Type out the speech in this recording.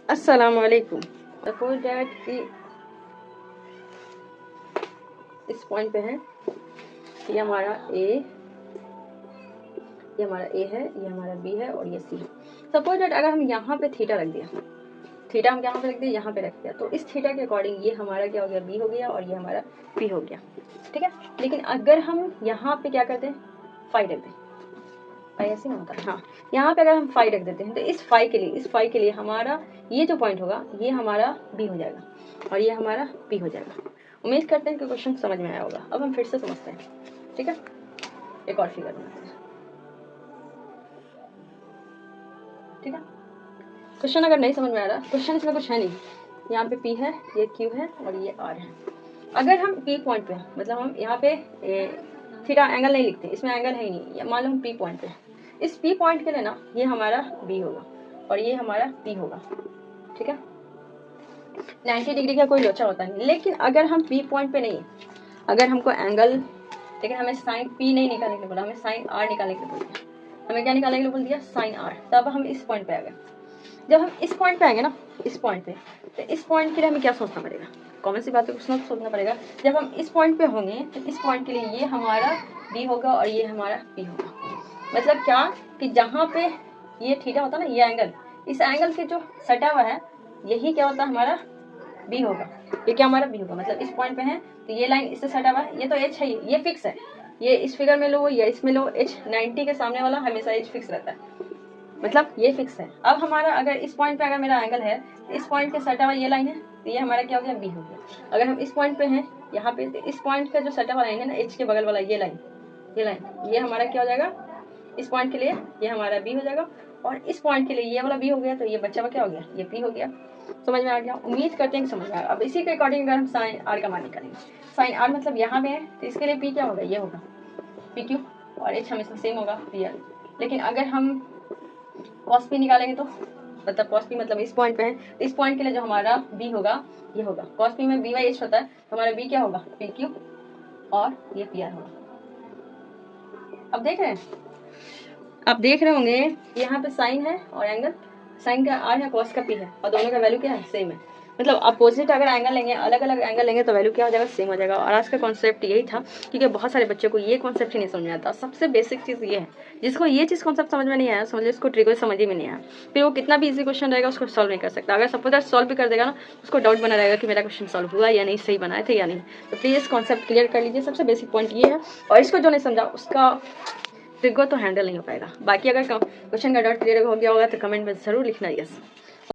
अस्सलाम वालेकुम। Suppose that कि इस पॉइंट पे है, ये हमारा ए है, ये हमारा बी है और ये सी है। सपोज दैट अगर हम यहाँ पे थीटा रख दिया, थीटा हम यहाँ पे रख दिया, यहाँ पे रख दिया, तो इस थीटा के अकॉर्डिंग ये हमारा क्या हो गया, बी हो गया और ये हमारा पी हो गया, ठीक है। लेकिन अगर हम यहाँ पे क्या करते हैं, फाई रख दें, फाई ऐसे नहीं होता है, हाँ, यहाँ पे अगर हम फाई रख देते हैं तो इस फाई के लिए हमारा ये जो पॉइंट होगा ये हमारा बी हो जाएगा और ये हमारा पी हो जाएगा। उम्मीद करते हैं कि क्वेश्चन समझ में आया होगा। अब हम फिर से समझते हैं, ठीक है। एक और फिगर बनाते हैं, ठीक है। क्वेश्चन अगर नहीं समझ में आ रहा, क्वेश्चन इसमें कुछ है नहीं, यहाँ पे पी है, ये क्यू है और ये आर है। अगर हम पी पॉइंट पे, मतलब हम यहाँ पे थीटा एंगल नहीं लिखते, इसमें एंगल है ही नहीं, मान लो हम पी पॉइंट पे, इस पी पॉइंट के लिए ना ये हमारा बी होगा और ये हमारा पी होगा, ठीक है। 90 डिग्री का कोई लोचा होता नहीं। लेकिन अगर हम पी पॉइंट पे नहीं, अगर हमको एंगल, लेकिन हमें साइन पी नहीं निकालने के लिए बोला, हमें साइन आर निकालने के लिए बोल दिया, हमें क्या निकालने के लिए बोल दिया, साइन आर। तब हम इस पॉइंट पे आ गए। जब हम इस पॉइंट पे आएंगे ना, इस पॉइंट पे, तो इस पॉइंट के लिए हमें क्या सोचना पड़ेगा, कॉमन सी बात है, कुछ ना सोचना पड़ेगा। जब हम इस पॉइंट पे होंगे तो इस पॉइंट के लिए ये हमारा बी होगा और ये हमारा पी होगा। मतलब क्या कि जहाँ पे ये थीटा होता है ना, ये एंगल, इस एंगल के जो सटा हुआ है यही क्या होता है, हमारा बी होगा। ये क्या हमारा बी होगा, मतलब इस पॉइंट पे है तो ये लाइन इससे सटा हुआ है, ये तो एच है, ये फिक्स है, ये इस फिगर में लो या इसमें लो, एच 90 के सामने वाला हमेशा एच फिक्स रहता है, मतलब ये फिक्स है। अब हमारा अगर इस पॉइंट पे अगर मेरा एंगल है, इस पॉइंट के सटा हुआ ये लाइन है, तो ये हमारा क्या हो गया, बी हो गया। अगर हम इस पॉइंट पे हैं यहाँ पे, तो इस पॉइंट का जो सटा हुआ लाइन है ना, एच के बगल वाला ये लाइन, ये हमारा क्या हो जाएगा, इस पॉइंट के लिए ये हमारा बी हो जाएगा और इस पॉइंट के लिए ये वाला बी हो गया, तो ये बच्चा क्या हो गया, ये पी हो गया। समझ में आ गया? उम्मीद करते हैं कि समझ में आ गया। अब इसी के अकॉर्डिंग अगर हम साइन आर का मान निकालेंगे, साइन आर मतलब यहाँ में है तो इसके लिए पी क्या होगा, ये होगा पी क्यू और एच हमेशा सेम होगा पी आर। लेकिन अगर हम कॉस पी निकालेंगे तो, मतलब कॉस पी मतलब इस पॉइंट पे है, इस पॉइंट के लिए जो हमारा बी होगा ये होगा, कॉस पी में बी बाई एच होता है, तो हमारा बी क्या होगा, पी क्यू और ये पी आर होगा। अब देख रहे हैं, आप देख रहे होंगे यहाँ पे साइन है और एंगल, साइन का आर है, कॉस का पी है और दोनों का वैल्यू क्या है, सेम है। मतलब अपोजिट अगर एंगल लेंगे, अलग अलग एंगल लेंगे तो वैल्यू क्या हो जाएगा, सेम हो जाएगा। और आज का कॉन्सेप्ट यही था, क्योंकि बहुत सारे बच्चों को ये कॉन्सेप्ट ही नहीं समझ में आता। सबसे बेसिक चीज़ ये है, जिसको ये चीज़ कॉन्सेप्ट समझ में नहीं आया, समझ लो इसको ट्रिगर समझ ही में नहीं आया, फिर वो कितना भी इजी क्वेश्चन रहेगा उसको सॉल्व नहीं कर सकता। अगर सपोज दैट सॉल्व भी कर देगा ना, उसको डाउट बना रहेगा कि मेरा क्वेश्चन सॉल्व हुआ या नहीं, सही बनाए थे या नहीं। तो प्लीज़ कॉन्सेप्ट क्लियर कर लीजिए, सबसे बेसिक पॉइंट ये है। और इसको जो नहीं समझा उसका ट्रिगर तो हैंडल नहीं हो पाएगा। बाकी अगर क्वेश्चन का डाउट क्लियर हो गया होगा तो कमेंट में ज़रूर लिखना यस।